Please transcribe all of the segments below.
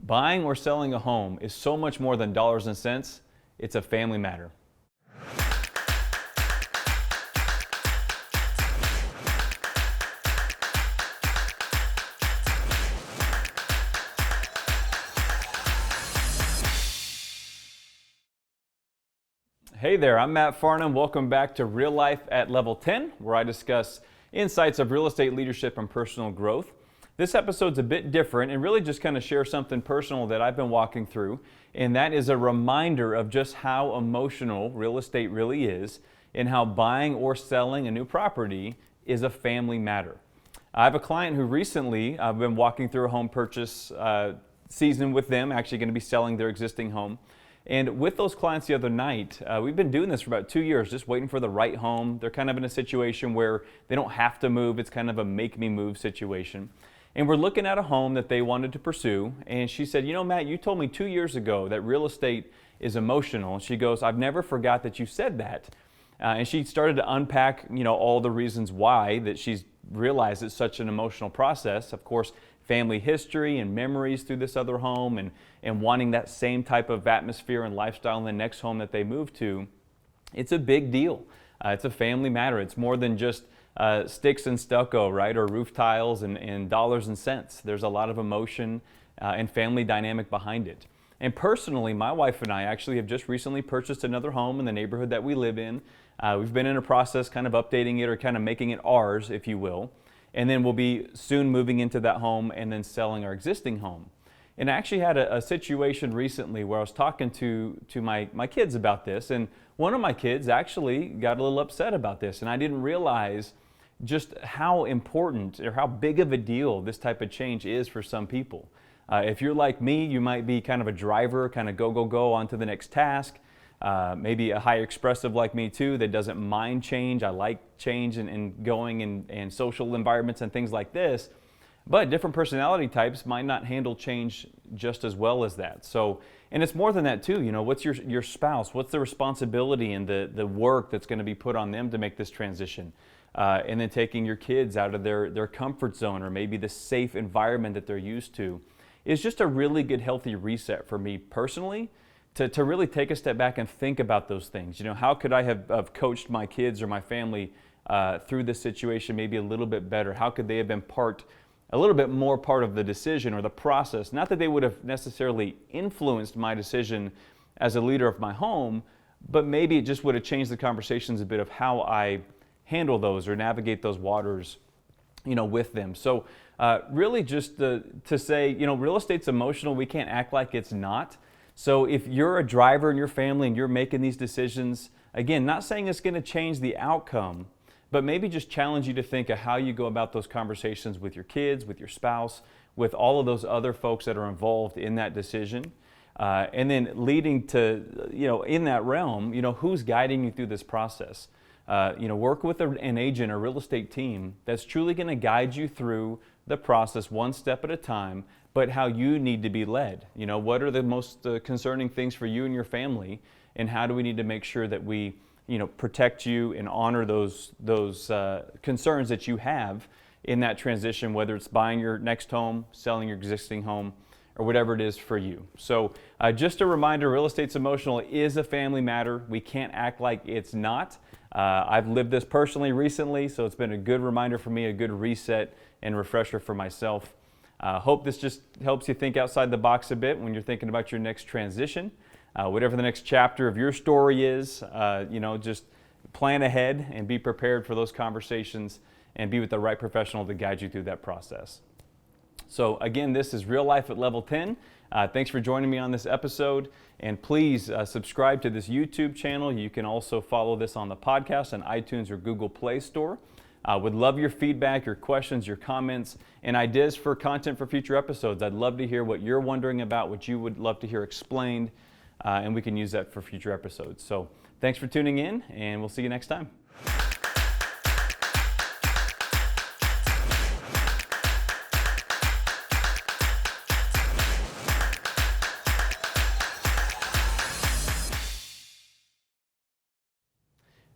Buying or selling a home is so much more than dollars and cents. It's a family matter. Hey there, I'm Matt Farnham. Welcome back to Real Life at Level 10, where I discuss insights of real estate leadership and personal growth. This episode's a bit different and really just kind of share something personal that I've been walking through, and that is a reminder of just how emotional real estate really is and how buying or selling a new property is a family matter. I have a client who recently, I've been walking through a home purchase season with them, actually going to be selling their existing home. And with those clients the other night, we've been doing this for about 2 years, just waiting for the right home. They're kind of in a situation where they don't have to move. It's kind of a make me move situation. And we're looking at a home that they wanted to pursue. And she said, you know, Matt, you told me 2 years ago that real estate is emotional. And she goes, I've never forgot that you said that. And she started to unpack, all the reasons why that she's realized it's such an emotional process. Of course, family history and memories through this other home and wanting that same type of atmosphere and lifestyle in the next home that they move to. It's a big deal. It's a family matter. It's more than just sticks and stucco, right? Or roof tiles and dollars and cents. There's a lot of emotion and family dynamic behind it. And personally, my wife and I actually have just recently purchased another home in the neighborhood that we live in. We've been in a process kind of updating it or kind of making it ours, if you will. And then we'll be soon moving into that home and then selling our existing home. And I actually had a situation recently where I was talking to my kids about this, and one of my kids actually got a little upset about this, and I didn't realize just how important or how big of a deal this type of change is for some people. If you're like me, you might be kind of a driver, kind of go on to the next task. Maybe a high expressive like me too that doesn't mind change. I like change and going in social environments and things like this. But different personality types might not handle change just as well as that. So, and it's more than that too. What's your spouse? What's the responsibility and the work that's going to be put on them to make this transition? And then taking your kids out of their comfort zone or maybe the safe environment that they're used to is just a really good, healthy reset for me personally. To really take a step back and think about those things. How could I have coached my kids or my family through this situation maybe a little bit better? How could they have been a little bit more part of the decision or the process? Not that they would have necessarily influenced my decision as a leader of my home, but maybe it just would have changed the conversations a bit of how I handle those or navigate those waters, with them. So really just to say, real estate's emotional. We can't act like it's not. So if you're a driver in your family and you're making these decisions, again, not saying it's going to change the outcome, but maybe just challenge you to think of how you go about those conversations with your kids, with your spouse, with all of those other folks that are involved in that decision. And then leading to, in that realm, who's guiding you through this process. Work with an agent or real estate team that's truly going to guide you through the process one step at a time, but how you need to be led. What are the most concerning things for you and your family, and how do we need to make sure that we, protect you and honor those concerns that you have in that transition, whether it's buying your next home, selling your existing home, or whatever it is for you. So just a reminder, real estate's emotional. It is a family matter. We can't act like it's not. I've lived this personally recently, so it's been a good reminder for me, a good reset and refresher for myself. Hope this just helps you think outside the box a bit when you're thinking about your next transition. Whatever the next chapter of your story is, just plan ahead and be prepared for those conversations and be with the right professional to guide you through that process. So again, this is Real Life at Level 10. Thanks for joining me on this episode, and please subscribe to this YouTube channel. You can also follow this on the podcast on iTunes or Google Play Store. Would love your feedback, your questions, your comments, and ideas for content for future episodes. I'd love to hear what you're wondering about, what you would love to hear explained, and we can use that for future episodes. So thanks for tuning in, and we'll see you next time.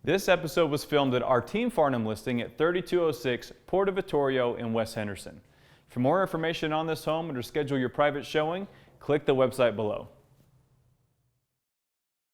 This episode was filmed at our Team Farnham listing at 3206 Porta Vittorio in West Henderson. For more information on this home or to schedule your private showing, click the website below.